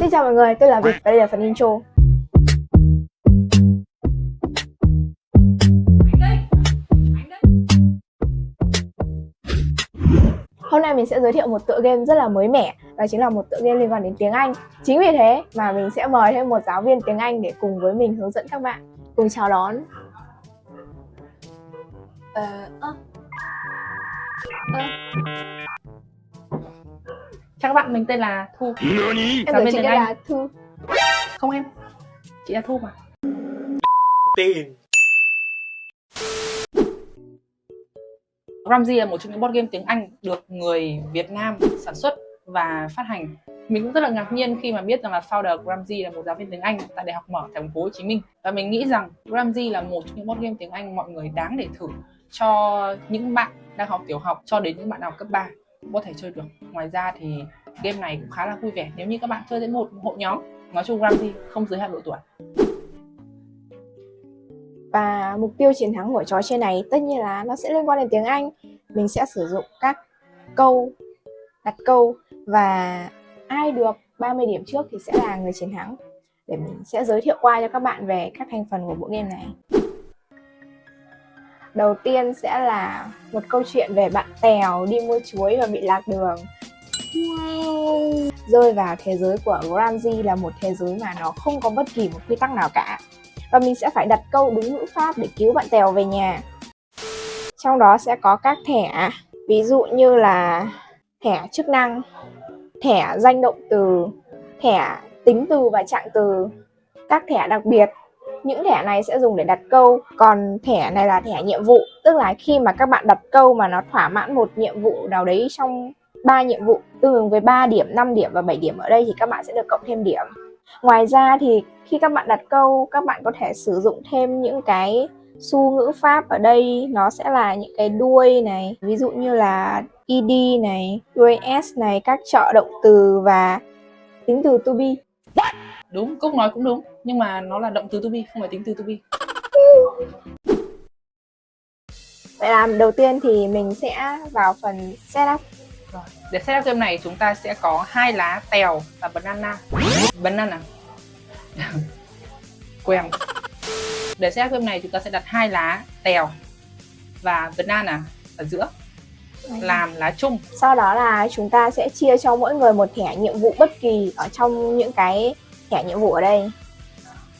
Xin chào mọi người, tôi là Việt và đây là phần intro. Hôm nay mình sẽ giới thiệu một tựa game rất là mới mẻ, đó chính là một tựa game liên quan đến tiếng Anh. Chính vì thế mà mình sẽ mời thêm một giáo viên tiếng Anh để cùng với mình hướng dẫn các bạn. Cùng chào đón. Chào các bạn, mình tên là Thu. Em giới chị là Thu. Không em, chị là Thu mà. Tên Ramzy là một trong những board game tiếng Anh được người Việt Nam sản xuất và phát hành. Mình cũng rất là ngạc nhiên khi mà biết rằng là founder Ramzy là một giáo viên tiếng Anh tại Đại học Mở thành phố Hồ Chí Minh. Và mình nghĩ rằng Ramzy là một trong những board game tiếng Anh mọi người đáng để thử cho những bạn đang học tiểu học cho đến những bạn học cấp 3 cũng có thể chơi được. Ngoài ra thì game này cũng khá là vui vẻ nếu như các bạn chơi với một hội nhóm. Nói chung Ramzy không giới hạn độ tuổi. Và mục tiêu chiến thắng của trò chơi này tất nhiên là nó sẽ liên quan đến tiếng Anh. Mình sẽ sử dụng các câu, đặt câu và ai được 30 điểm trước thì sẽ là người chiến thắng. Để mình sẽ giới thiệu qua cho các bạn về các thành phần của bộ game này. Đầu tiên sẽ là một câu chuyện về bạn Tèo đi mua chuối và bị lạc đường. Wow. Rơi vào thế giới của Ramzy là một thế giới mà nó không có bất kỳ một quy tắc nào cả. Và mình sẽ phải đặt câu đúng ngữ pháp để cứu bạn Tèo về nhà. Trong đó sẽ có các thẻ, ví dụ như là thẻ chức năng, thẻ danh động từ, thẻ tính từ và trạng từ, các thẻ đặc biệt. Những thẻ này sẽ dùng để đặt câu, còn thẻ này là thẻ nhiệm vụ, tức là khi mà các bạn đặt câu mà nó thỏa mãn một nhiệm vụ nào đấy trong 3 nhiệm vụ tương ứng với 3 điểm, 5 điểm và 7 điểm ở đây thì các bạn sẽ được cộng thêm điểm. Ngoài ra thì khi các bạn đặt câu, các bạn có thể sử dụng thêm những cái xu ngữ pháp ở đây, nó sẽ là những cái đuôi này, ví dụ như là ed này, đuôi s này, các trợ động từ và tính từ to be. Đúng, Cúc nói cũng đúng, nhưng mà nó là động từ to be, không phải tính từ to be. Vậy là đầu tiên thì mình sẽ vào phần setup. Rồi, để setup game này chúng ta sẽ có 2 lá Tèo và banana. Quen. Để setup game này chúng ta sẽ đặt 2 lá Tèo và banana ở giữa làm lá chung. Sau đó là chúng ta sẽ chia cho mỗi người một thẻ nhiệm vụ bất kỳ ở trong những cái thẻ nhiệm vụ ở đây.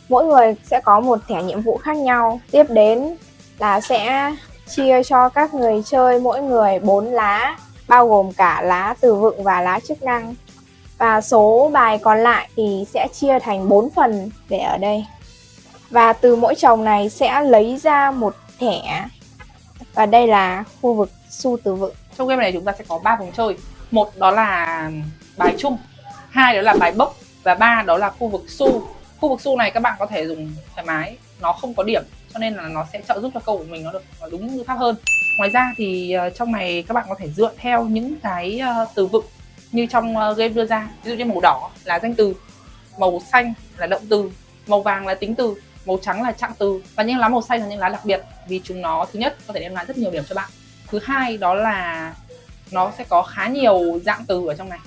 Mỗi người sẽ có một thẻ nhiệm vụ khác nhau. Tiếp đến là sẽ chia cho các người chơi mỗi người 4 lá, bao gồm cả lá từ vựng và lá chức năng. Và số bài còn lại thì sẽ chia thành 4 phần để ở đây. Và từ mỗi chồng này sẽ lấy ra một thẻ. Và đây là khu vực xu từ vựng. Trong game này chúng ta sẽ có 3 vòng chơi. Một đó là bài chung, 2 đó là bài bốc và 3 đó là khu vực xu. Khu vực xu này các bạn có thể dùng thoải mái, nó không có điểm cho nên là nó sẽ trợ giúp cho câu của mình nó được đúng ngữ pháp hơn. Ngoài ra thì trong này các bạn có thể dựa theo những cái từ vựng như trong game đưa ra. Ví dụ như màu đỏ là danh từ, màu xanh là động từ, màu vàng là tính từ, màu trắng là trạng từ. Và những lá màu xanh là những lá đặc biệt vì chúng nó thứ nhất có thể đem lại rất nhiều điểm cho bạn. Thứ hai đó là nó sẽ có khá nhiều dạng từ ở trong này.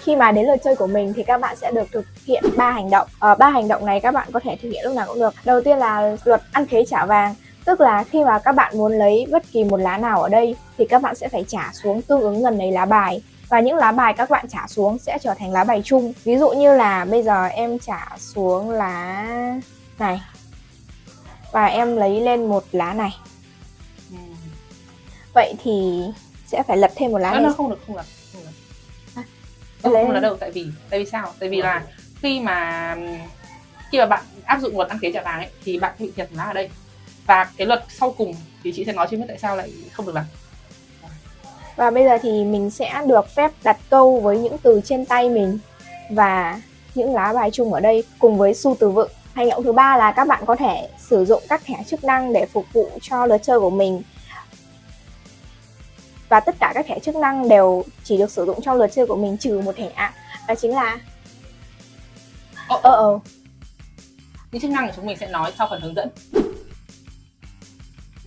Khi mà đến lượt chơi của mình thì các bạn sẽ được thực hiện 3 hành động. 3 hành động này các bạn có thể thực hiện lúc nào cũng được. Đầu tiên là luật ăn khế trả vàng, tức là khi mà các bạn muốn lấy bất kỳ một lá nào ở đây thì các bạn sẽ phải trả xuống tương ứng gần đấy lá bài. Và những lá bài các bạn trả xuống sẽ trở thành lá bài chung. Ví dụ như là bây giờ em trả xuống lá này và em lấy lên một lá này. Vậy thì sẽ phải lật thêm một lá này. Nó không được. Không là đâu, tại vì sao? Tại vì là khi mà bạn áp dụng luật ăn khế trả vàng ấy thì bạn bị thiệt lá ở đây. Và cái luật sau cùng thì chị sẽ nói cho biết tại sao lại không được làm. Và bây giờ thì mình sẽ được phép đặt câu với những từ trên tay mình và những lá bài chung ở đây cùng với xu từ vựng. Hành động thứ ba là các bạn có thể sử dụng các thẻ chức năng để phục vụ cho lượt chơi của mình. Và tất cả các thẻ chức năng đều chỉ được sử dụng trong lượt chơi của mình trừ một thẻ, đó chính là Những chức năng của chúng mình sẽ nói sau phần hướng dẫn.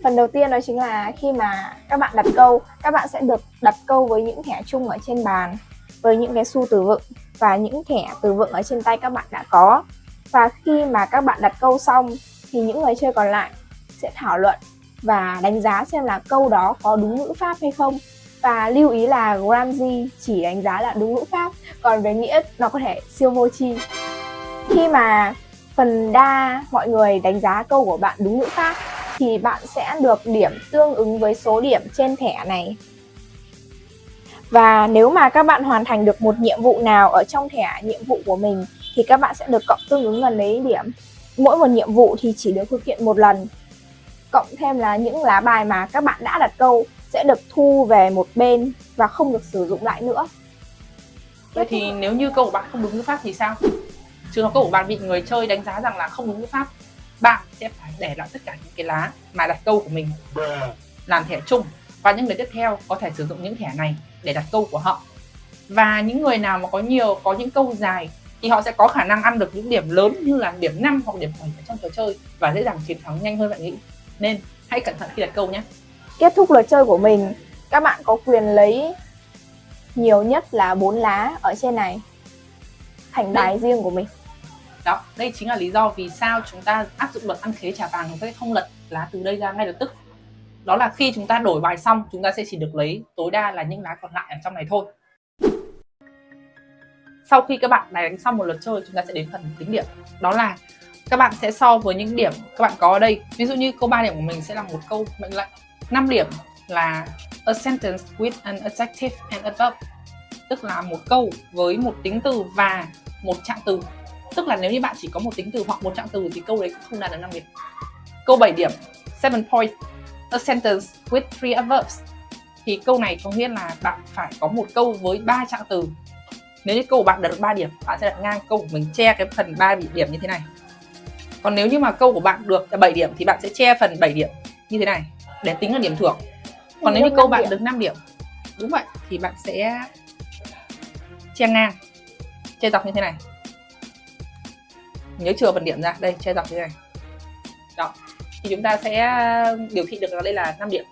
Phần đầu tiên đó chính là khi mà các bạn đặt câu, các bạn sẽ được đặt câu với những thẻ chung ở trên bàn. với những cái xu từ vựng và những thẻ từ vựng ở trên tay các bạn đã có. Và khi mà các bạn đặt câu xong thì những người chơi còn lại sẽ thảo luận và đánh giá xem là câu đó có đúng ngữ pháp hay không. Và lưu ý là Grammarly chỉ đánh giá là đúng ngữ pháp, còn về nghĩa nó có thể siêu vô tri. Khi mà phần đa mọi người đánh giá câu của bạn đúng ngữ pháp thì bạn sẽ được điểm tương ứng với số điểm trên thẻ này. Và nếu mà các bạn hoàn thành được một nhiệm vụ nào ở trong thẻ nhiệm vụ của mình thì các bạn sẽ được cộng tương ứng gần lấy điểm. Mỗi một nhiệm vụ thì chỉ được thực hiện một lần. Cộng thêm là những lá bài mà các bạn đã đặt câu sẽ được thu về một bên và không được sử dụng lại nữa. Vậy thì nếu như câu của bạn không đúng ngữ pháp thì sao? Trường hợp câu của bạn bị người chơi đánh giá rằng là không đúng ngữ pháp, bạn sẽ phải để lại tất cả những cái lá mà đặt câu của mình làm thẻ chung, và những người tiếp theo có thể sử dụng những thẻ này để đặt câu của họ. Và những người nào mà có những câu dài thì họ sẽ có khả năng ăn được những điểm lớn như là điểm 5 hoặc điểm 7 trong trò chơi và dễ dàng chiến thắng nhanh hơn bạn nghĩ. Nên hãy cẩn thận khi đặt câu nhé. Kết thúc lượt chơi của mình, các bạn có quyền lấy nhiều nhất là 4 lá ở trên này thành bài riêng của mình. Đó, đây chính là lý do vì sao chúng ta áp dụng luật ăn khế trả vàng, chúng ta sẽ không lật lá từ đây ra ngay lập tức. Đó là khi chúng ta đổi bài xong, chúng ta sẽ chỉ được lấy tối đa là những lá còn lại ở trong này thôi. Sau khi các bạn đánh xong một lượt chơi, chúng ta sẽ đến phần tính điểm. Đó là các bạn sẽ so với những điểm các bạn có ở đây. Ví dụ như câu 3 điểm của mình sẽ là một câu mệnh lệnh, 5 điểm là a sentence with an adjective and a verb, tức là một câu với một tính từ và một trạng từ. Tức là nếu như bạn chỉ có một tính từ hoặc một trạng từ thì câu đấy cũng không đạt được 5 điểm. Câu 7 điểm, 7 point, a sentence with 3 adverbs, thì câu này có nghĩa là bạn phải có một câu với 3 trạng từ. Nếu như câu của bạn đạt được 3 điểm, bạn sẽ đặt ngang câu của mình, che cái phần 3 điểm như thế này. Còn nếu như mà câu của bạn được 7 điểm thì bạn sẽ che phần 7 điểm như thế này để tính là điểm thưởng. Còn nếu như câu bạn được 5 điểm, đúng vậy, thì bạn sẽ che ngang, che dọc như thế này. Nhớ chừa phần điểm ra, đây, che dọc như thế này. Đó, thì chúng ta sẽ biểu thị được là đây là 5 điểm,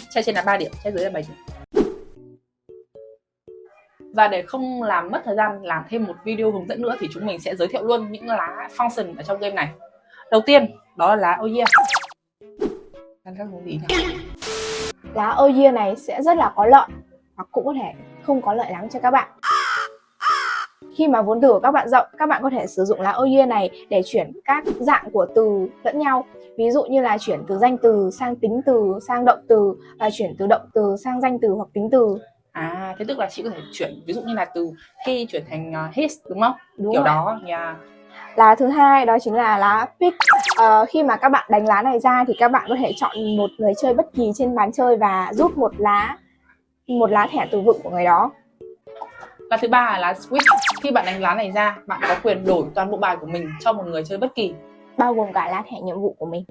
che trên là 3 điểm, che dưới là 7 điểm. Và để không làm mất thời gian làm thêm một video hướng dẫn nữa thì chúng mình sẽ giới thiệu luôn những lá function ở trong game này. Đầu tiên đó là lá oh yeah. Lá oh yeah này sẽ rất là có lợi hoặc cũng có thể không có lợi lắm cho các bạn. Khi mà vốn từ của các bạn rộng, các bạn có thể sử dụng lá oh yeah này để chuyển các dạng của từ lẫn nhau. Ví dụ như là chuyển từ danh từ sang tính từ sang động từ, và chuyển từ động từ sang danh từ hoặc tính từ. À, thế tức là chị có thể chuyển, ví dụ như là từ he chuyển thành his, đúng không? Đúng kiểu rồi. đó nha. Lá thứ hai đó chính là lá pick. Khi mà các bạn đánh lá này ra thì các bạn có thể chọn một người chơi bất kỳ trên bàn chơi và rút một lá thẻ từ vựng của người đó. Lá thứ ba là lá switch. Khi bạn đánh lá này ra, bạn có quyền đổi toàn bộ bài của mình cho một người chơi bất kỳ, bao gồm cả lá thẻ nhiệm vụ của mình.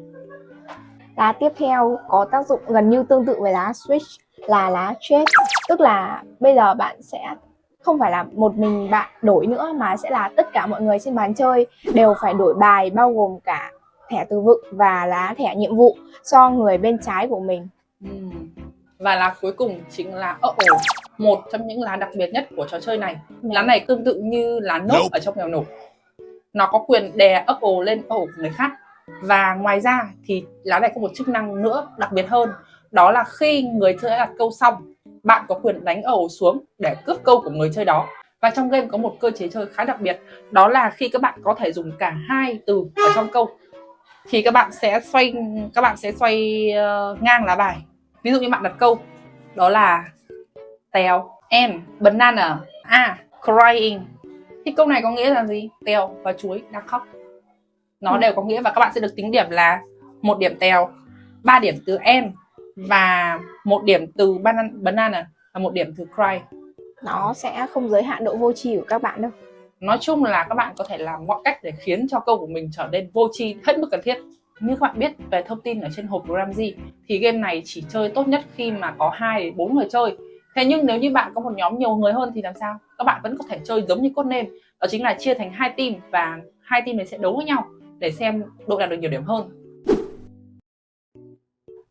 Lá tiếp theo có tác dụng gần như tương tự với lá switch là lá trade, tức là bây giờ bạn sẽ không phải là một mình bạn đổi nữa mà sẽ là tất cả mọi người trên bàn chơi đều phải đổi bài, bao gồm cả thẻ từ vựng và lá thẻ nhiệm vụ cho người bên trái của mình. Và lá cuối cùng chính là một trong những lá đặc biệt nhất của trò chơi này. Lá này tương tự như lá nốt ở trong mèo nổ. Nó có quyền đè lên của người khác. Và ngoài ra thì lá này có một chức năng nữa đặc biệt hơn. Đó là khi người chơi đã đặt câu xong, bạn có quyền đánh xuống để cướp câu của người chơi đó. Và trong game có một cơ chế chơi khá đặc biệt. Đó là khi các bạn có thể dùng cả hai từ ở trong câu thì các bạn sẽ xoay ngang lá bài. Ví dụ như bạn đặt câu đó là tèo and banana crying, thì câu này có nghĩa là gì? Tèo và chuối đang khóc. Nó đều có nghĩa và các bạn sẽ được tính điểm là 1 điểm tèo, 3 điểm từ and và 1 điểm từ banana và 1 điểm từ cry. Nó sẽ không giới hạn độ vô tri của các bạn đâu. Nói chung là các bạn có thể làm mọi cách để khiến cho câu của mình trở nên vô tri hết mức cần thiết. Như các bạn biết về thông tin ở trên hộp Grammarly thì game này chỉ chơi tốt nhất khi mà có 2 đến 4 người chơi. Thế nhưng nếu như bạn có một nhóm nhiều người hơn thì làm sao? Các bạn vẫn có thể chơi giống như Codename, đó chính là chia thành 2 team và 2 team này sẽ đấu với nhau để xem đội đạt được nhiều điểm hơn.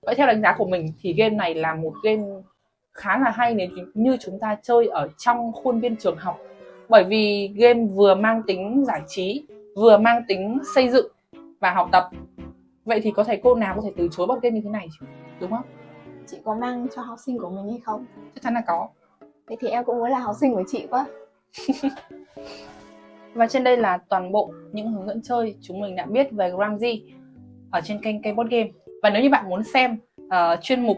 Vậy theo đánh giá của mình thì game này là một game khá là hay nếu như chúng ta chơi ở trong khuôn viên trường học. Bởi vì game vừa mang tính giải trí, vừa mang tính xây dựng và học tập. Vậy thì có thầy cô nào có thể từ chối board game như thế này chứ, đúng không? Chị có mang cho học sinh của mình hay không? Chắc chắn là có. Thế thì em cũng muốn là học sinh của chị quá. Và trên đây là toàn bộ những hướng dẫn chơi chúng mình đã biết về Gramzy ở trên kênh Cây Board Game. Và nếu như bạn muốn xem chuyên mục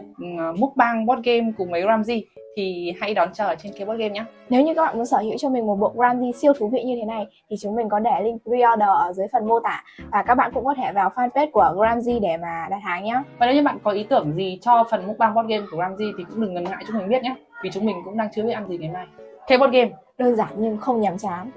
mukbang board game cùng với Gramzy thì hãy đón chờ ở trên Cây Board Game nhé. Nếu như các bạn muốn sở hữu cho mình một bộ Gramzy siêu thú vị như thế này thì chúng mình có để link pre-order ở dưới phần mô tả. Và các bạn cũng có thể vào fanpage của Gramzy để mà đặt hàng nhé. Và nếu như bạn có ý tưởng gì cho phần mukbang board game của Gramzy thì cũng đừng ngần ngại chúng mình biết nhé. Vì chúng mình cũng đang chưa biết ăn gì ngày mai. Cây Board Game Đơn giản nhưng không nhàm chán.